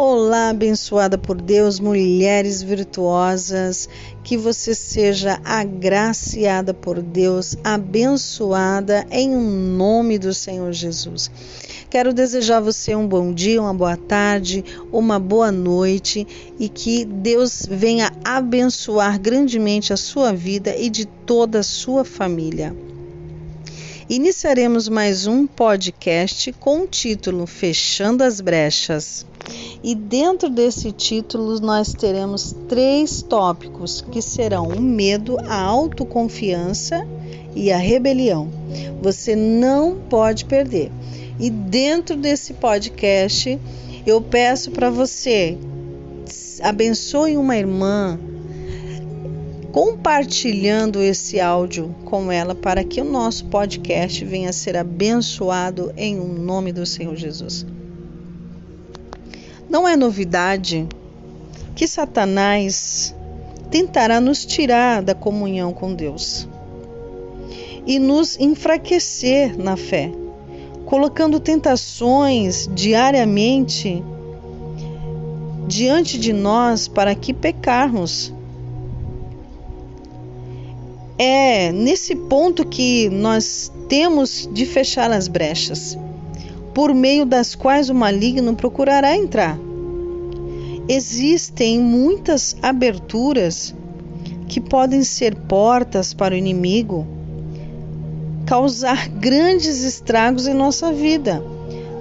Olá, abençoada por Deus, mulheres virtuosas, que você seja agraciada por Deus, abençoada em nome do Senhor Jesus. Quero desejar a você um bom dia, uma boa tarde, uma boa noite e que Deus venha abençoar grandemente a sua vida e de toda a sua família. Iniciaremos mais um podcast com o título Fechando as Brechas. E dentro desse título nós teremos 3 tópicos que serão o medo, a autoconfiança e a rebelião. Você não pode perder. E dentro desse podcast eu peço para você, abençoe uma irmã, compartilhando esse áudio com ela para que o nosso podcast venha a ser abençoado em nome do Senhor Jesus. Não é novidade que Satanás tentará nos tirar da comunhão com Deus e nos enfraquecer na fé, colocando tentações diariamente diante de nós para que pecarmos. É nesse ponto que nós temos de fechar as brechas, por meio das quais o maligno procurará entrar. Existem muitas aberturas que podem ser portas para o inimigo causar grandes estragos em nossa vida.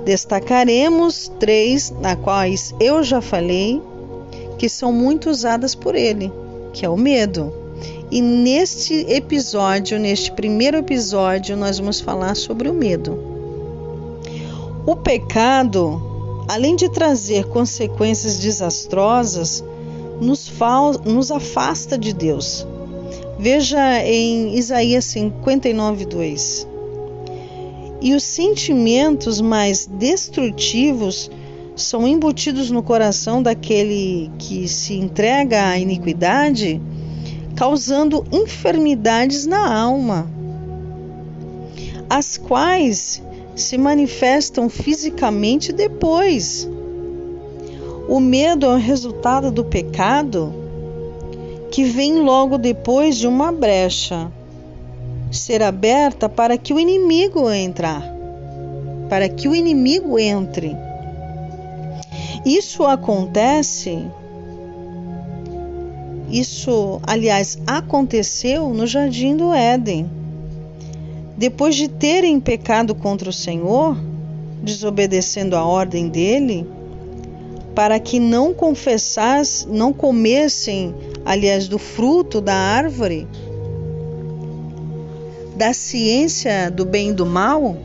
Destacaremos 3, nas quais eu já falei, que são muito usadas por ele, que é o medo. E neste primeiro episódio, nós vamos falar sobre o medo. O pecado, além de trazer consequências desastrosas, nos afasta de Deus. Veja em Isaías 59:2. E os sentimentos mais destrutivos são embutidos no coração daquele que se entrega à iniquidade, causando enfermidades na alma, as quais se manifestam fisicamente depois. O medo é o resultado do pecado que vem logo depois de uma brecha ser aberta para que o inimigo entre. Isso aconteceu no Jardim do Éden. Depois de terem pecado contra o Senhor, desobedecendo a ordem dele, para que não comessem, do fruto da árvore, da ciência do bem e do mal,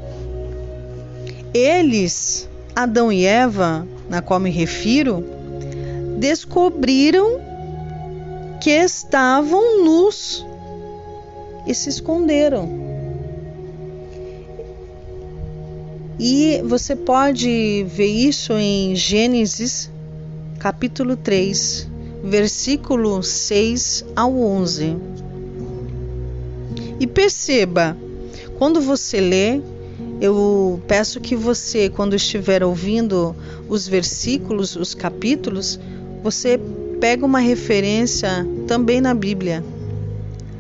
eles, Adão e Eva, na qual me refiro, descobriram que estavam nus e se esconderam. E você pode ver isso em Gênesis capítulo 3, versículo 6 ao 11. E perceba, quando você lê, eu peço que você, quando estiver ouvindo os versículos, os capítulos, você pega uma referência também na Bíblia.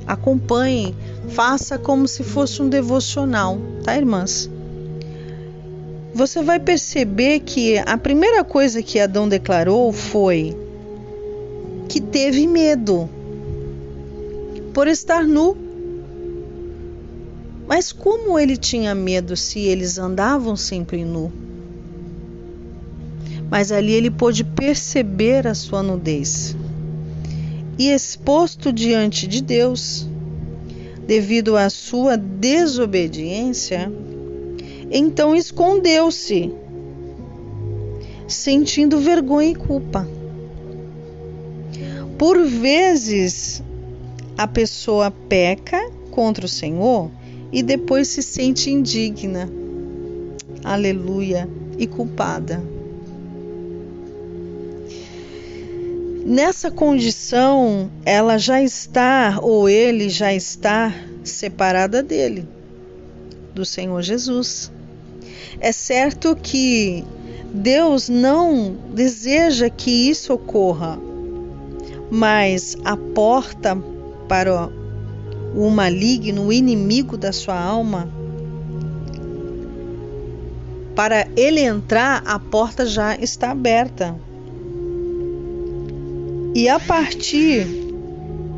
Acompanhe, faça como se fosse um devocional, tá, irmãs? Você vai perceber que a primeira coisa que Adão declarou foi que teve medo por estar nu. Mas como ele tinha medo se eles andavam sempre nu? Mas ali ele pôde perceber a sua nudez. E exposto diante de Deus, devido à sua desobediência, então escondeu-se, sentindo vergonha e culpa. Por vezes, a pessoa peca contra o Senhor e depois se sente indigna, aleluia, e culpada. Nessa condição, ela já está, ou ele já está separada dele, do Senhor Jesus. É certo que Deus não deseja que isso ocorra, mas a porta para o maligno, o inimigo da sua alma, para ele entrar, a porta já está aberta. E a partir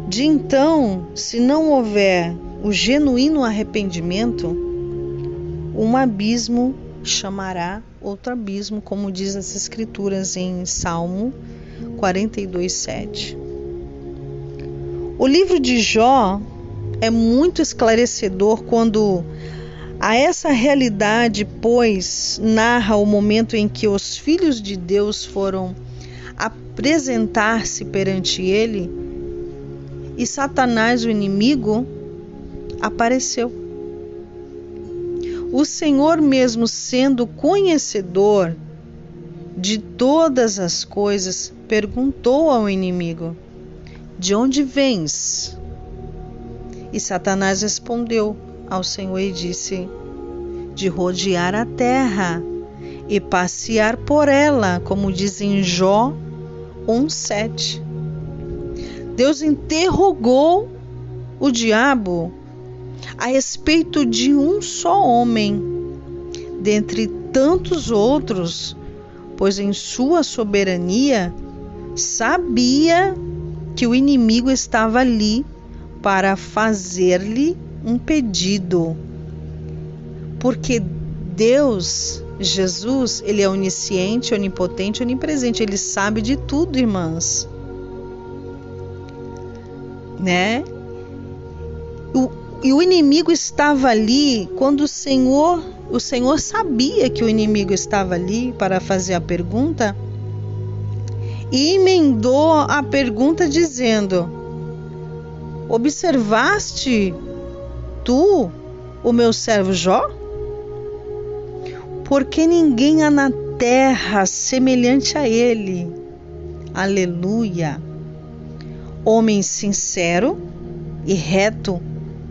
de então, se não houver o genuíno arrependimento, um abismo chamará outro abismo, como diz as Escrituras em Salmo 42:7. O livro de Jó é muito esclarecedor quando a essa realidade, pois narra o momento em que os filhos de Deus foram apresentar-se perante ele e Satanás, o inimigo, apareceu. O Senhor, mesmo sendo conhecedor de todas as coisas, perguntou ao inimigo: de onde vens? E Satanás respondeu ao Senhor e disse: de rodear a terra e passear por ela, como diz em Jó 1:7. Deus interrogou o diabo a respeito de um só homem, dentre tantos outros, pois em sua soberania sabia que o inimigo estava ali para fazer-lhe um pedido. Porque Deus, Jesus, ele é onisciente, onipotente, onipresente, ele sabe de tudo, irmãs. Né? E o inimigo estava ali quando o Senhor sabia que o inimigo estava ali para fazer a pergunta e emendou a pergunta dizendo: observaste tu o meu servo Jó? Porque ninguém há na terra semelhante a ele. Aleluia! Homem sincero e reto,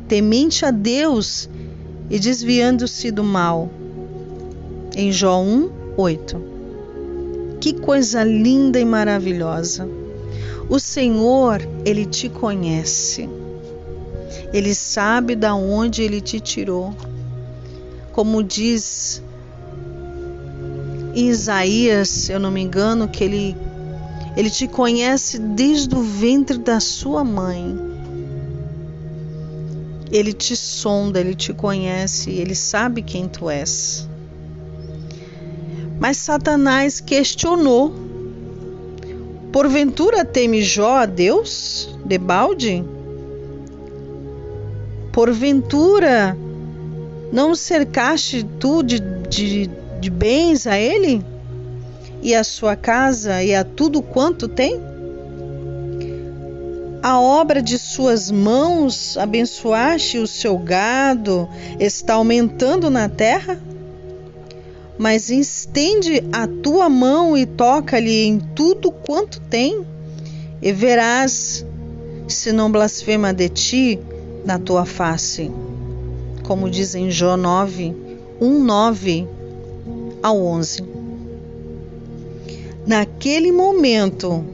temente a Deus e desviando-se do mal. Em Jó 1:8. Que coisa linda e maravilhosa! O Senhor, ele te conhece. Ele sabe de onde ele te tirou. Como diz em Isaías, se eu não me engano, que ele te conhece desde o ventre da sua mãe. Ele te sonda, ele te conhece, ele sabe quem tu és. Mas Satanás questionou: porventura teme Jó a Deus, debalde? Porventura não cercaste tu de bens a ele? E a sua casa e a tudo quanto tem? A obra de suas mãos abençoaste, o seu gado está aumentando na terra? Mas estende a tua mão e toca-lhe em tudo quanto tem, e verás se não blasfema de ti na tua face. Como diz em Jó 9:9 ao 11. Naquele momento,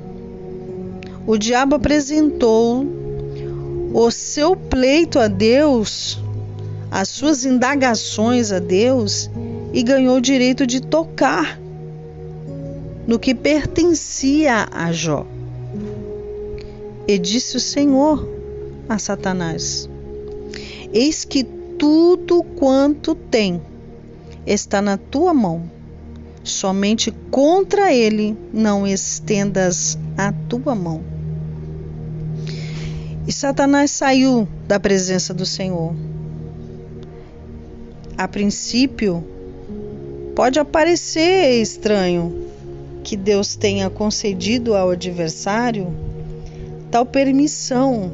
o diabo apresentou o seu pleito a Deus, as suas indagações a Deus, e ganhou o direito de tocar no que pertencia a Jó. E disse o Senhor a Satanás: eis que tudo quanto tem está na tua mão, somente contra ele não estendas a tua mão. E Satanás saiu da presença do Senhor. A princípio, pode parecer estranho que Deus tenha concedido ao adversário tal permissão,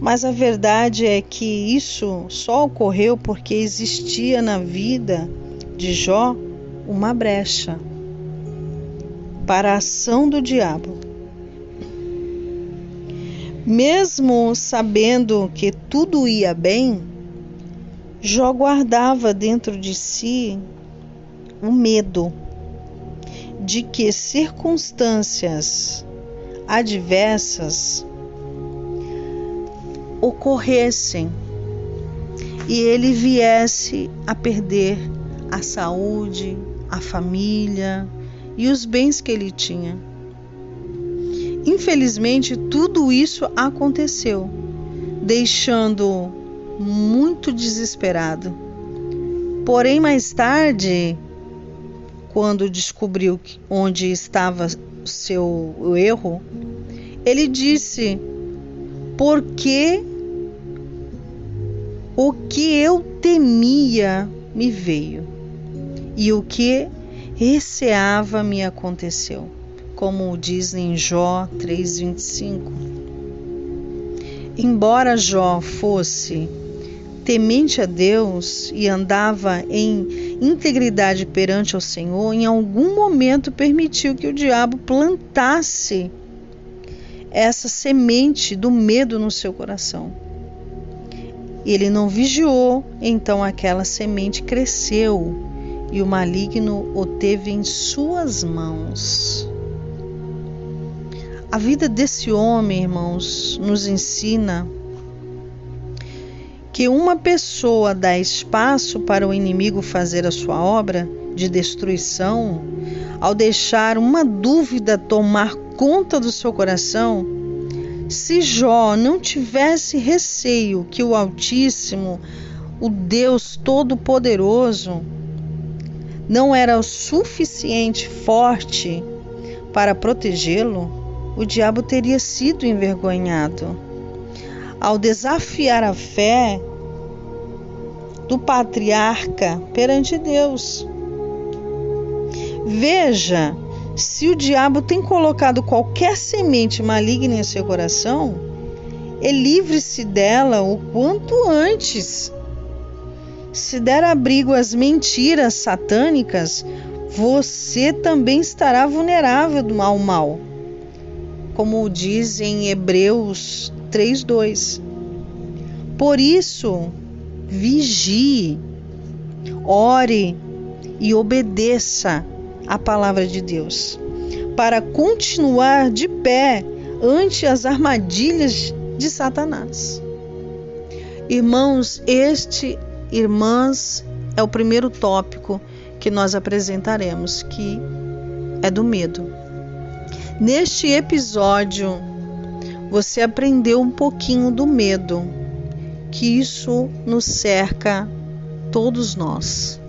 mas a verdade é que isso só ocorreu porque existia na vida de Jó uma brecha para a ação do diabo. Mesmo sabendo que tudo ia bem, Jó guardava dentro de si o medo de que circunstâncias adversas ocorressem e ele viesse a perder a saúde, a família e os bens que ele tinha. Infelizmente, tudo isso aconteceu, deixando muito desesperado. Porém, mais tarde, quando descobriu onde estava o seu erro, ele disse: porque o que eu temia me veio, e o que receava me aconteceu, como diz em Jó 3:25. Embora Jó fosse temente a Deus e andava em integridade perante o Senhor, em algum momento permitiu que o diabo plantasse essa semente do medo no seu coração. Ele não vigiou, então aquela semente cresceu e o maligno o teve em suas mãos. A vida desse homem, irmãos, nos ensina que uma pessoa dá espaço para o inimigo fazer a sua obra de destruição, ao deixar uma dúvida tomar conta do seu coração. Se Jó não tivesse receio que o Altíssimo, o Deus Todo-Poderoso, não era o suficiente forte para protegê-lo, o diabo teria sido envergonhado. Ao desafiar a fé do patriarca perante Deus. Veja, se o diabo tem colocado qualquer semente maligna em seu coração, livre-se dela o quanto antes. Se der abrigo às mentiras satânicas, você também estará vulnerável ao mal, como diz em Hebreus 3:2. Por isso, vigie, ore e obedeça a palavra de Deus, para continuar de pé ante as armadilhas de Satanás. Irmãos, irmãs, é o primeiro tópico que nós apresentaremos, que é do medo. Neste episódio, você aprendeu um pouquinho do medo, que isso nos cerca todos nós.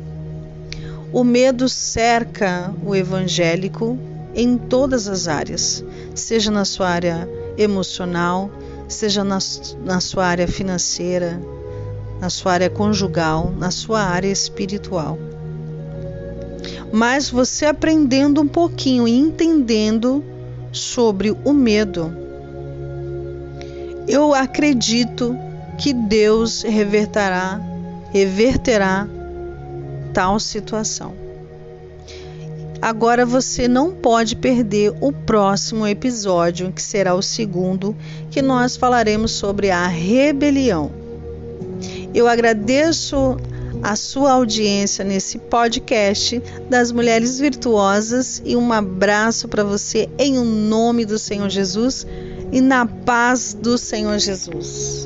O medo cerca o evangélico em todas as áreas, seja na sua área emocional, seja na sua área financeira, na sua área conjugal, na sua área espiritual. Mas você aprendendo um pouquinho e entendendo sobre o medo, eu acredito que Deus reverterá tal situação. Agora você não pode perder o próximo episódio, que será o segundo, que nós falaremos sobre a rebelião. Eu agradeço a sua audiência nesse podcast das Mulheres Virtuosas e um abraço para você em nome do Senhor Jesus e na paz do Senhor Jesus.